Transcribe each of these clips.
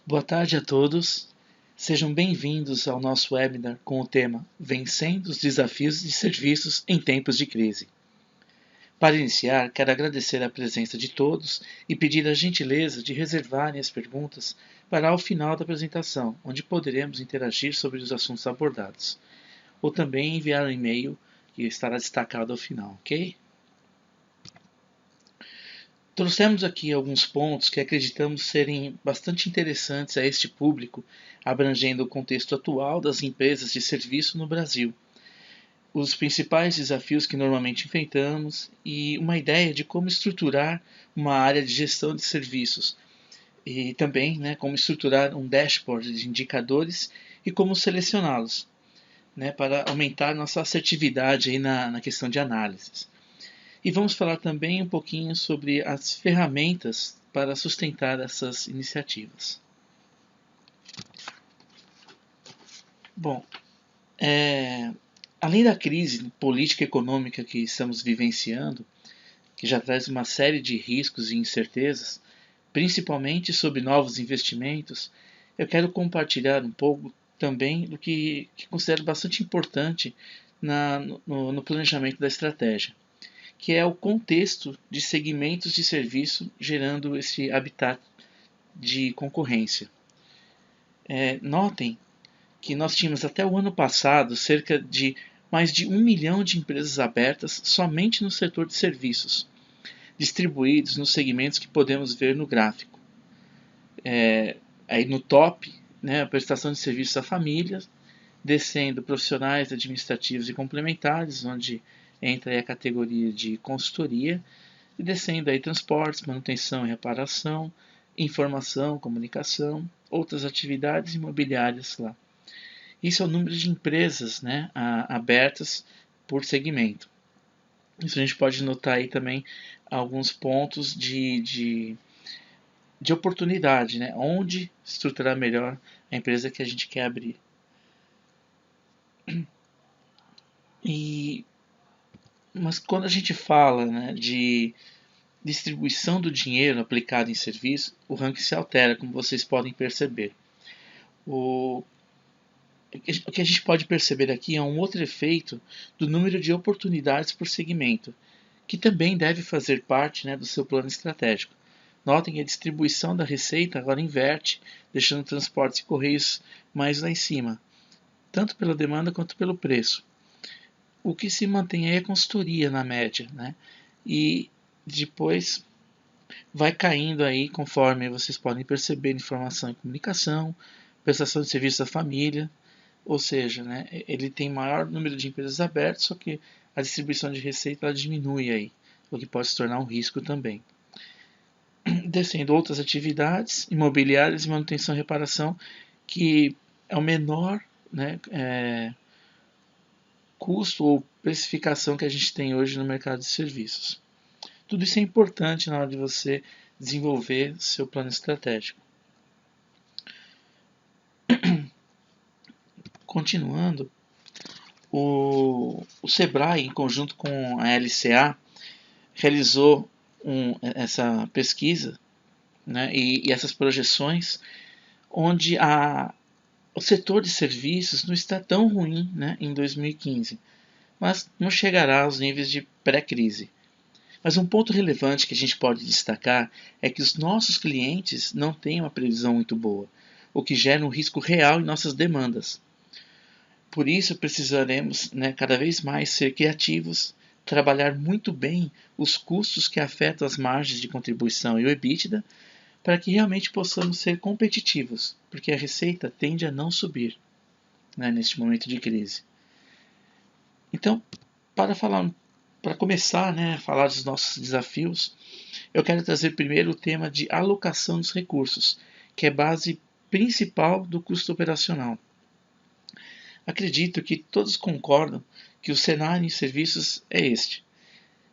Boa tarde a todos. Sejam bem-vindos ao nosso webinar com o tema Vencendo os Desafios de Serviços em Tempos de Crise. Para iniciar, quero agradecer a presença de todos e pedir a gentileza de reservarem as perguntas para ao final da apresentação, onde poderemos interagir sobre os assuntos abordados, ou também enviar um e-mail que estará destacado ao final, ok? Trouxemos aqui alguns pontos que acreditamos serem bastante interessantes a este público, abrangendo o contexto atual das empresas de serviço no Brasil, os principais desafios que normalmente enfrentamos e uma ideia de como estruturar uma área de gestão de serviços e também como estruturar um dashboard de indicadores e como selecioná-los para aumentar nossa assertividade aí na questão de análises. E vamos falar também um pouquinho sobre as ferramentas para sustentar essas iniciativas. Bom, além da crise política e econômica que estamos vivenciando, que já traz uma série de riscos e incertezas, principalmente sobre novos investimentos, eu quero compartilhar um pouco também do que considero bastante importante no planejamento da estratégia, que é o contexto de segmentos de serviço gerando esse habitat de concorrência. Notem que nós tínhamos até o ano passado cerca de mais de 1 milhão de empresas abertas somente no setor de serviços, distribuídos nos segmentos que podemos ver no gráfico. Aí no top, a prestação de serviços à família, descendo profissionais administrativos e complementares, onde entra aí a categoria de consultoria, e descendo aí transportes, manutenção e reparação, informação, comunicação, outras atividades imobiliárias lá. Isso é o número de empresas abertas por segmento. Isso a gente pode notar aí também alguns pontos de oportunidade, onde estruturar melhor a empresa que a gente quer abrir. Mas quando a gente fala de distribuição do dinheiro aplicado em serviço, o ranking se altera, como vocês podem perceber. O que a gente pode perceber aqui é um outro efeito do número de oportunidades por segmento, que também deve fazer parte do seu plano estratégico. Notem que a distribuição da receita agora inverte, deixando transportes e correios mais lá em cima, tanto pela demanda quanto pelo preço. O que se mantém aí é a consultoria na média, e depois vai caindo aí conforme vocês podem perceber informação e comunicação, prestação de serviços à família, ou seja, ele tem maior número de empresas abertas, só que a distribuição de receita ela diminui aí, o que pode se tornar um risco também. Descendo outras atividades, imobiliárias, manutenção e reparação, que é o menor custo ou precificação que a gente tem hoje no mercado de serviços. Tudo isso é importante na hora de você desenvolver seu plano estratégico. Continuando, o Sebrae, em conjunto com a LCA, realizou essa pesquisa e essas projeções, onde o setor de serviços não está tão ruim em 2015, mas não chegará aos níveis de pré-crise. Mas um ponto relevante que a gente pode destacar é que os nossos clientes não têm uma previsão muito boa, o que gera um risco real em nossas demandas. Por isso precisaremos cada vez mais ser criativos, trabalhar muito bem os custos que afetam as margens de contribuição e o EBITDA, para que realmente possamos ser competitivos, porque a receita tende a não subir neste momento de crise. Então, para começar a falar dos nossos desafios, eu quero trazer primeiro o tema de alocação dos recursos, que é base principal do custo operacional. Acredito que todos concordam que o cenário em serviços é este.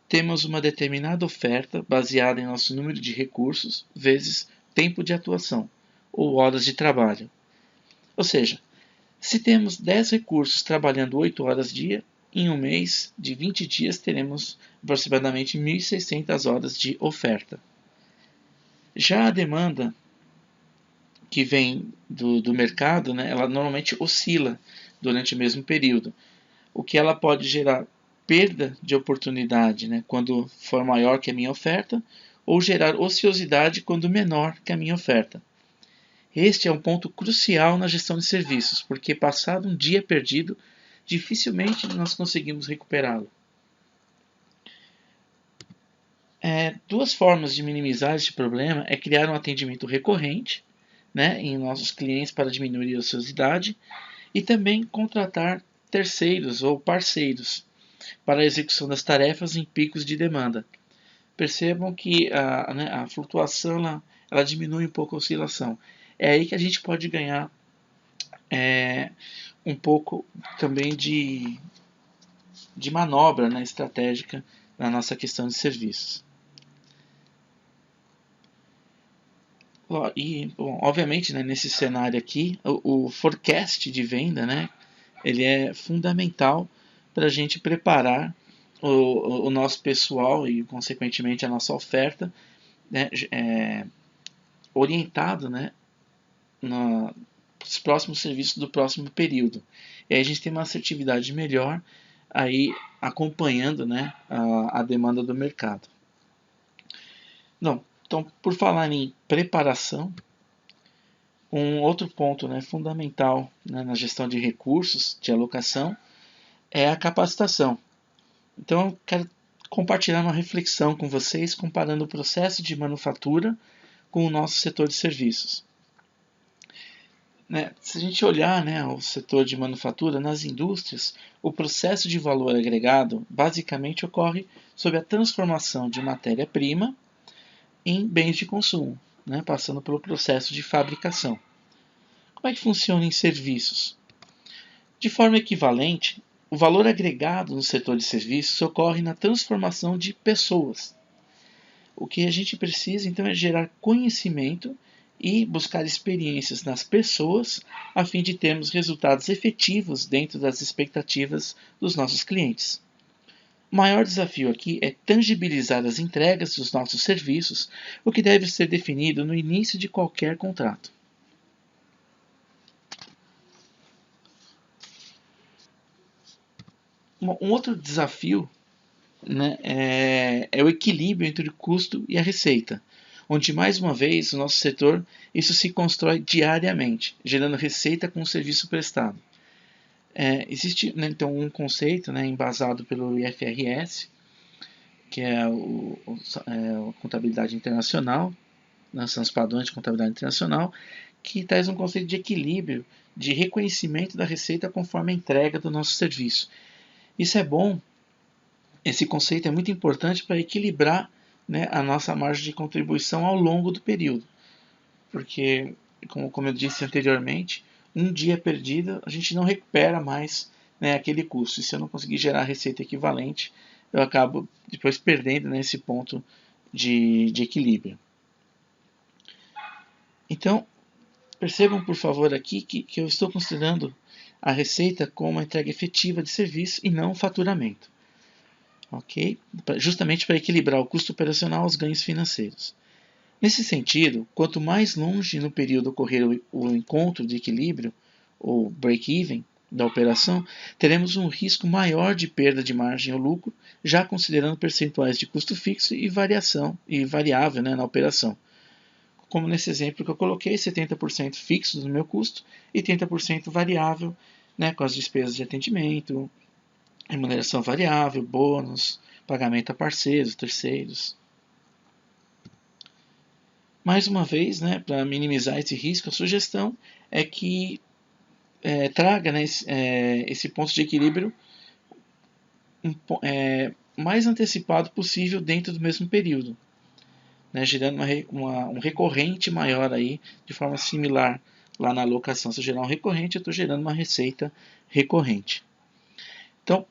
Temos uma determinada oferta baseada em nosso número de recursos vezes tempo de atuação, ou horas de trabalho. Ou seja, se temos 10 recursos trabalhando 8 horas dia, em um mês de 20 dias teremos aproximadamente 1.600 horas de oferta. Já a demanda que vem do mercado, né, ela normalmente oscila durante o mesmo período, o que ela pode gerar perda de oportunidade, né, quando for maior que a minha oferta, ou gerar ociosidade quando menor que a minha oferta. Este é um ponto crucial na gestão de serviços, porque passado um dia perdido, dificilmente nós conseguimos recuperá-lo. Duas formas de minimizar este problema é criar um atendimento recorrente, né, em nossos clientes para diminuir a ociosidade, e também contratar terceiros ou parceiros para a execução das tarefas em picos de demanda. Percebam que a flutuação ela diminui um pouco a oscilação. É aí que a gente pode ganhar um pouco também de manobra, né, estratégica na nossa questão de serviços. E, bom, obviamente, né, nesse cenário aqui, o forecast de venda, né, ele é fundamental para a gente preparar o nosso pessoal e, consequentemente, a nossa oferta, né, orientado, né, nos próximos serviços do próximo período. E aí a gente tem uma assertividade melhor aí acompanhando, né, a demanda do mercado. Não, então, por falar em preparação, um outro ponto, né, fundamental, né, na gestão de recursos de alocação é a capacitação. Então, eu quero compartilhar uma reflexão com vocês comparando o processo de manufatura com o nosso setor de serviços. Se a gente olhar, né, o setor de manufatura, nas indústrias, o processo de valor agregado basicamente ocorre sob a transformação de matéria-prima em bens de consumo, né, passando pelo processo de fabricação. Como é que funciona em serviços? De forma equivalente, o valor agregado no setor de serviços ocorre na transformação de pessoas. O que a gente precisa, então, é gerar conhecimento e buscar experiências nas pessoas, a fim de termos resultados efetivos dentro das expectativas dos nossos clientes. O maior desafio aqui é tangibilizar as entregas dos nossos serviços, o que deve ser definido no início de qualquer contrato. Um outro desafio, né, é o equilíbrio entre o custo e a receita, onde, mais uma vez, no nosso setor, isso se constrói diariamente, gerando receita com o serviço prestado. Existe, né, então, um conceito, né, embasado pelo IFRS, que é a contabilidade internacional, né, são os padrões de contabilidade internacional, que traz um conceito de equilíbrio, de reconhecimento da receita conforme a entrega do nosso serviço. Isso é bom. Esse conceito é muito importante para equilibrar, né, a nossa margem de contribuição ao longo do período. Porque, como eu disse anteriormente, um dia perdido a gente não recupera mais, né, aquele custo. E se eu não conseguir gerar receita equivalente, eu acabo depois perdendo, né, esse ponto de equilíbrio. Então, percebam por favor aqui que eu estou considerando a receita como uma entrega efetiva de serviço e não faturamento. Ok? Justamente para equilibrar o custo operacional aos ganhos financeiros. Nesse sentido, quanto mais longe no período ocorrer o encontro de equilíbrio, ou break-even, da operação, teremos um risco maior de perda de margem ou lucro, já considerando percentuais de custo fixo e variação e variável, né, na operação. Como nesse exemplo que eu coloquei, 70% fixo do meu custo e 30% variável, né, com as despesas de atendimento, remuneração variável, bônus, pagamento a parceiros, terceiros. Mais uma vez, né, para minimizar esse risco, a sugestão é que traga, né, esse ponto de equilíbrio mais antecipado possível dentro do mesmo período, né, gerando um recorrente maior aí, de forma similar lá na alocação. Se eu gerar um recorrente, eu estou gerando uma receita recorrente. Então,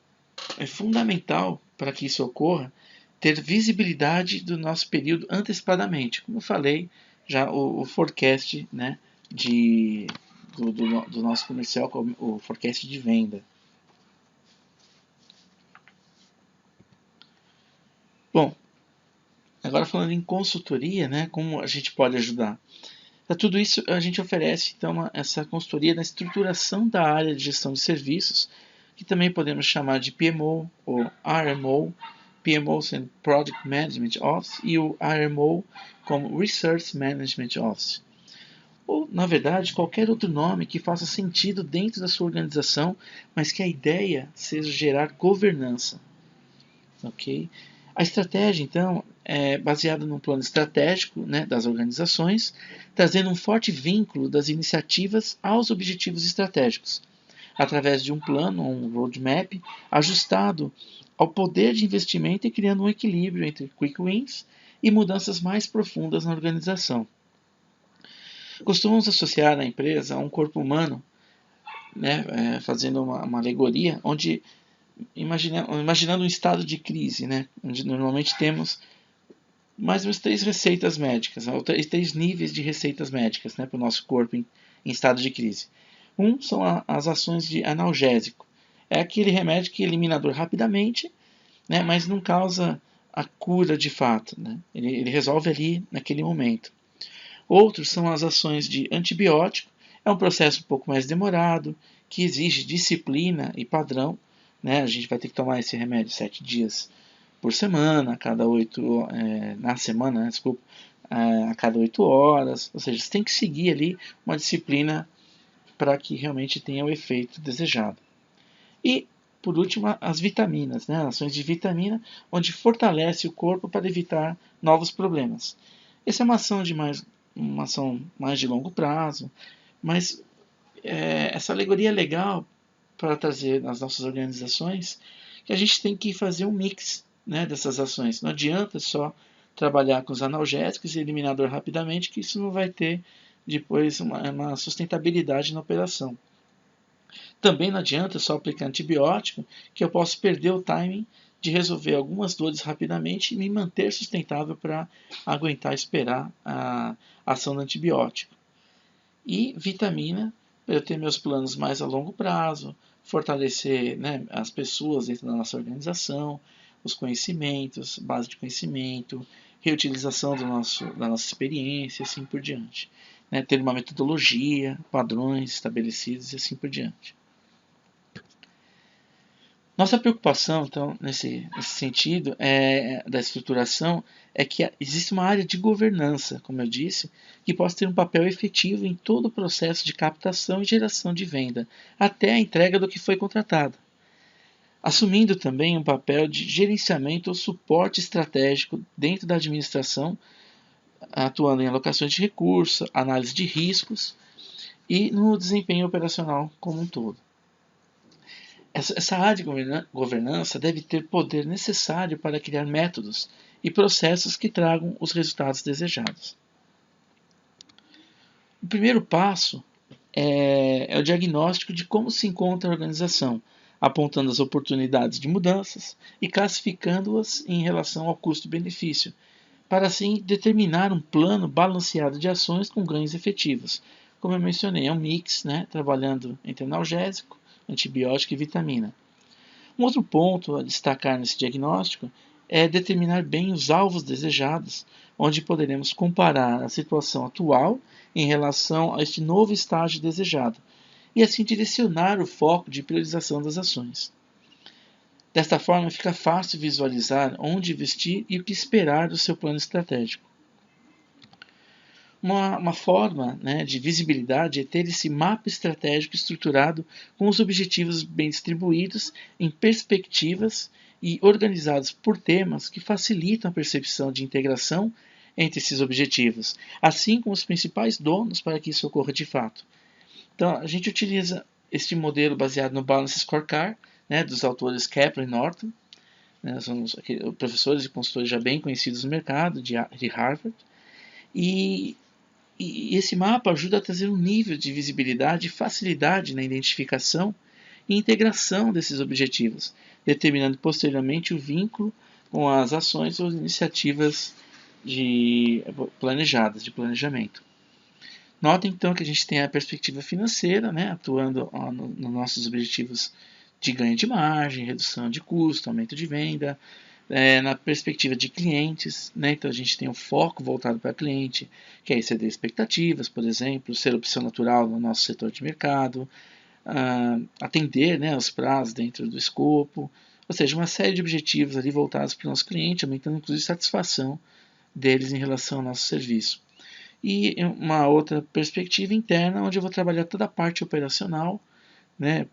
é fundamental para que isso ocorra ter visibilidade do nosso período antecipadamente. Como eu falei, já o forecast, né, do nosso comercial, o forecast de venda. Bom, agora falando em consultoria, né, como a gente pode ajudar? Para tudo isso, a gente oferece então essa consultoria na estruturação da área de gestão de serviços, que também podemos chamar de PMO ou RMO, PMO sendo Project Management Office e o RMO como Research Management Office. Ou, na verdade, qualquer outro nome que faça sentido dentro da sua organização, mas que a ideia seja gerar governança. Ok? A estratégia, então, é baseada num plano estratégico, né, das organizações, trazendo um forte vínculo das iniciativas aos objetivos estratégicos, através de um plano, um roadmap, ajustado ao poder de investimento e criando um equilíbrio entre quick wins e mudanças mais profundas na organização. Costumamos associar a empresa a um corpo humano, né, fazendo uma alegoria, onde imaginando um estado de crise, né, onde normalmente temos mais ou menos 3 receitas médicas, ou 3 níveis de receitas médicas, né, para o nosso corpo em estado de crise. São as ações de analgésico. É aquele remédio que elimina a dor rapidamente, né, mas não causa a cura de fato. Né? Ele resolve ali naquele momento. Outros são as ações de antibiótico. É um processo um pouco mais demorado, que exige disciplina e padrão. Né? A gente vai ter que tomar esse remédio 7 dias por semana, a cada 8 na semana, desculpa, a cada 8 horas. Ou seja, você tem que seguir ali uma disciplina para que realmente tenha o efeito desejado. E, por último, as vitaminas, né? Ações de vitamina, onde fortalece o corpo para evitar novos problemas. Essa é uma ação mais de longo prazo, mas essa alegoria é legal para trazer nas nossas organizações que a gente tem que fazer um mix, né, dessas ações. Não adianta só trabalhar com os analgésicos e eliminar a dor rapidamente, que isso não vai ter depois uma sustentabilidade na operação. Também não adianta só aplicar antibiótico, que eu posso perder o timing de resolver algumas dores rapidamente e me manter sustentável para aguentar esperar a ação do antibiótico. E vitamina, para eu ter meus planos mais a longo prazo, fortalecer, né, as pessoas dentro da nossa organização, os conhecimentos, base de conhecimento, reutilização da nossa experiência e assim por diante. Né, ter uma metodologia, padrões estabelecidos e assim por diante. Nossa preocupação, então, nesse sentido da estruturação, é que existe uma área de governança, como eu disse, que possa ter um papel efetivo em todo o processo de captação e geração de venda, até a entrega do que foi contratado. Assumindo também um papel de gerenciamento ou suporte estratégico dentro da administração, atuando em alocações de recursos, análise de riscos e no desempenho operacional como um todo. Essa área de governança deve ter poder necessário para criar métodos e processos que tragam os resultados desejados. O primeiro passo é o diagnóstico de como se encontra a organização, apontando as oportunidades de mudanças e classificando-as em relação ao custo-benefício, para assim determinar um plano balanceado de ações com ganhos efetivos. Como eu mencionei, é um mix, né, trabalhando entre analgésico, antibiótico e vitamina. Um outro ponto a destacar nesse diagnóstico é determinar bem os alvos desejados, onde poderemos comparar a situação atual em relação a este novo estágio desejado, e assim direcionar o foco de priorização das ações. Desta forma, fica fácil visualizar onde investir e o que esperar do seu plano estratégico. Uma forma, né, de visibilidade é ter esse mapa estratégico estruturado com os objetivos bem distribuídos em perspectivas e organizados por temas que facilitam a percepção de integração entre esses objetivos, assim como os principais donos para que isso ocorra de fato. Então, a gente utiliza este modelo baseado no Balance Scorecard, né, dos autores Kaplan e Norton, né, são professores e consultores já bem conhecidos no mercado, de Harvard, e esse mapa ajuda a trazer um nível de visibilidade e facilidade na identificação e integração desses objetivos, determinando posteriormente o vínculo com as ações ou iniciativas planejadas, de planejamento. Notem então que a gente tem a perspectiva financeira, né, atuando nos nossos objetivos de ganho de margem, redução de custo, aumento de venda, na perspectiva de clientes, né? Então a gente tem um foco voltado para cliente, que é exceder expectativas, por exemplo, ser opção natural no nosso setor de mercado, atender, né, os prazos dentro do escopo, ou seja, uma série de objetivos ali voltados para o nosso cliente, aumentando inclusive a satisfação deles em relação ao nosso serviço. E uma outra perspectiva interna, onde eu vou trabalhar toda a parte operacional, né,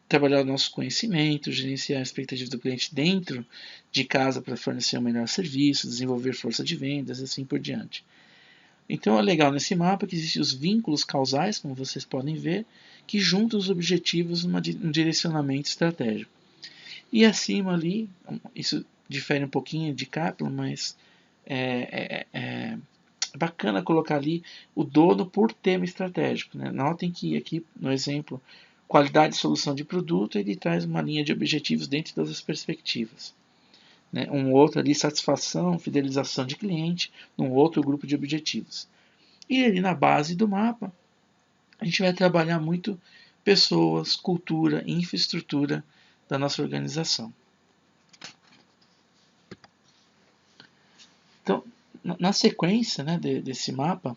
trabalhar o nosso conhecimento, gerenciar a expectativa do cliente dentro de casa para fornecer um melhor serviço, desenvolver força de vendas e assim por diante. Então é legal nesse mapa que existem os vínculos causais, como vocês podem ver, que juntam os objetivos num direcionamento estratégico. E acima ali, isso difere um pouquinho de Kaplan, mas é bacana colocar ali o dono por tema estratégico. Né? Notem que aqui no exemplo, qualidade e solução de produto, ele traz uma linha de objetivos dentro das perspectivas. Né? Um outro ali, satisfação, fidelização de cliente, um outro grupo de objetivos. E ali na base do mapa, a gente vai trabalhar muito pessoas, cultura e infraestrutura da nossa organização. Então, na sequência, né, desse mapa,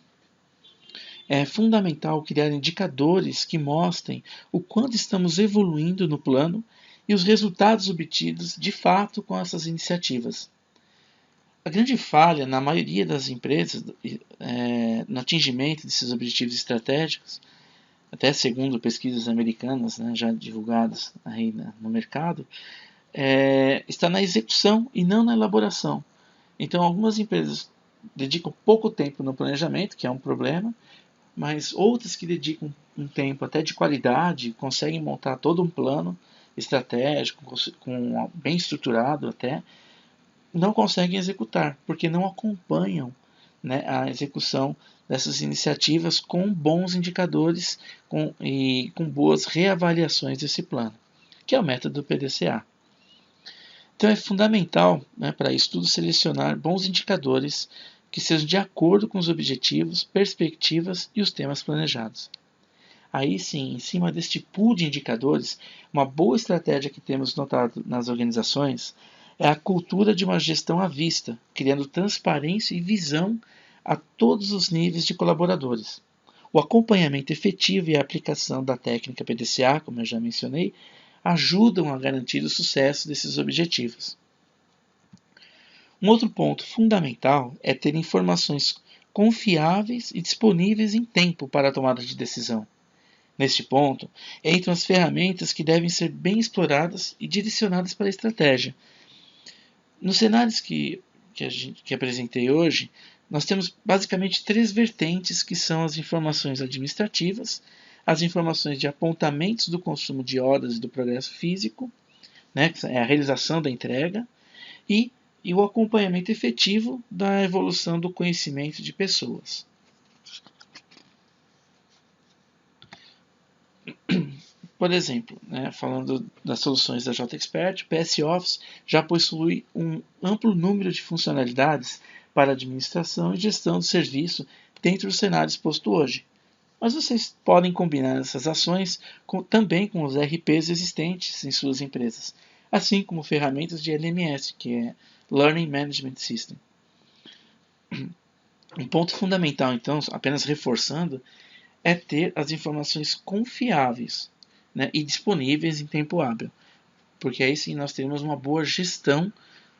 é fundamental criar indicadores que mostrem o quanto estamos evoluindo no plano e os resultados obtidos de fato com essas iniciativas. A grande falha na maioria das empresas no atingimento desses objetivos estratégicos, até segundo pesquisas americanas, né, já divulgadas aí no mercado, está na execução e não na elaboração. Então, algumas empresas dedicam pouco tempo no planejamento, que é um problema, mas outras que dedicam um tempo até de qualidade, conseguem montar todo um plano estratégico, bem estruturado até, não conseguem executar, porque não acompanham, né, a execução dessas iniciativas com bons indicadores e com boas reavaliações desse plano, que é o método PDCA. Então é fundamental, né, para isso tudo selecionar bons indicadores que sejam de acordo com os objetivos, perspectivas e os temas planejados. Aí sim, em cima deste pool de indicadores, uma boa estratégia que temos notado nas organizações é a cultura de uma gestão à vista, criando transparência e visão a todos os níveis de colaboradores. O acompanhamento efetivo e a aplicação da técnica PDCA, como eu já mencionei, ajudam a garantir o sucesso desses objetivos. Um outro ponto fundamental é ter informações confiáveis e disponíveis em tempo para a tomada de decisão. Neste ponto, entram as ferramentas que devem ser bem exploradas e direcionadas para a estratégia. Nos cenários que apresentei hoje, nós temos basicamente três vertentes, que são as informações administrativas, as informações de apontamentos do consumo de horas e do progresso físico, né, que é a realização da entrega, e o acompanhamento efetivo da evolução do conhecimento de pessoas. Por exemplo, né, falando das soluções da JXpert, o PS Office já possui um amplo número de funcionalidades para administração e gestão do serviço dentro do cenário exposto hoje. Mas vocês podem combinar essas ações também com os RPs existentes em suas empresas, assim como ferramentas de LMS, que é Learning Management System. Um ponto fundamental, então, apenas reforçando, é ter as informações confiáveis, né, e disponíveis em tempo hábil, porque aí sim nós teremos uma boa gestão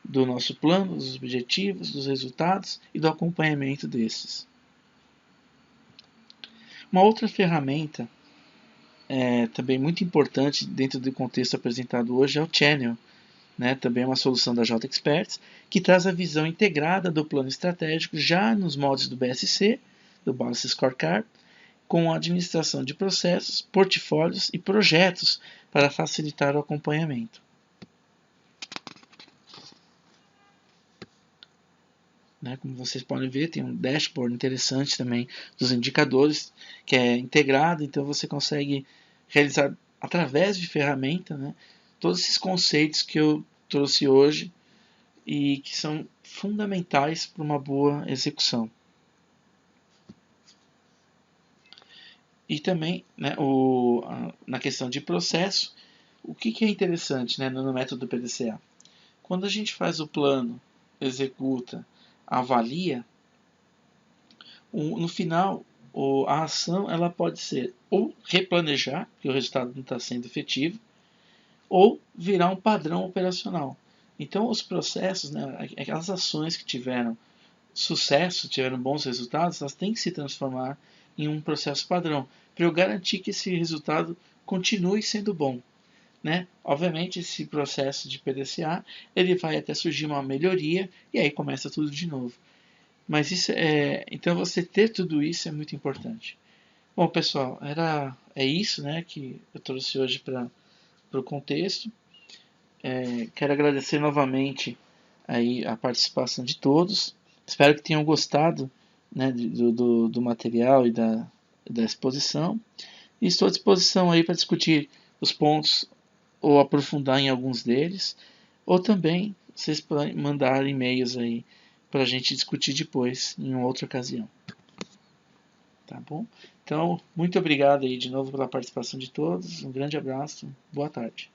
do nosso plano, dos objetivos, dos resultados e do acompanhamento desses. Uma outra ferramenta também muito importante dentro do contexto apresentado hoje é o Channel, né, também é uma solução da JXperts, que traz a visão integrada do plano estratégico já nos modos do BSC, do Balance Scorecard, com a administração de processos, portfólios e projetos para facilitar o acompanhamento. Né, como vocês podem ver, tem um dashboard interessante também dos indicadores, que é integrado, então você consegue realizar através de ferramenta, né, todos esses conceitos que eu trouxe hoje e que são fundamentais para uma boa execução. E também, né, na questão de processo, o que é interessante, né, no método PDCA? quando a gente faz o plano, executa, avalia, no final a ação ela pode ser ou replanejar, porque o resultado não está sendo efetivo, ou virar um padrão operacional. Então, os processos, né, aquelas ações que tiveram sucesso, tiveram bons resultados, elas têm que se transformar em um processo padrão, para eu garantir que esse resultado continue sendo bom. Né? Obviamente, esse processo de PDCA ele vai até surgir uma melhoria e aí começa tudo de novo. Mas então você ter tudo isso é muito importante. Bom, pessoal, é isso, né, que eu trouxe hoje para o contexto. Quero agradecer novamente aí a participação de todos. Espero que tenham gostado, né, do material e da exposição. E estou à disposição aí para discutir os pontos ou aprofundar em alguns deles, ou também vocês podem mandar e-mails aí para a gente discutir depois em outra ocasião. Tá bom? Então, muito obrigado aí de novo pela participação de todos. Um grande abraço. Boa tarde.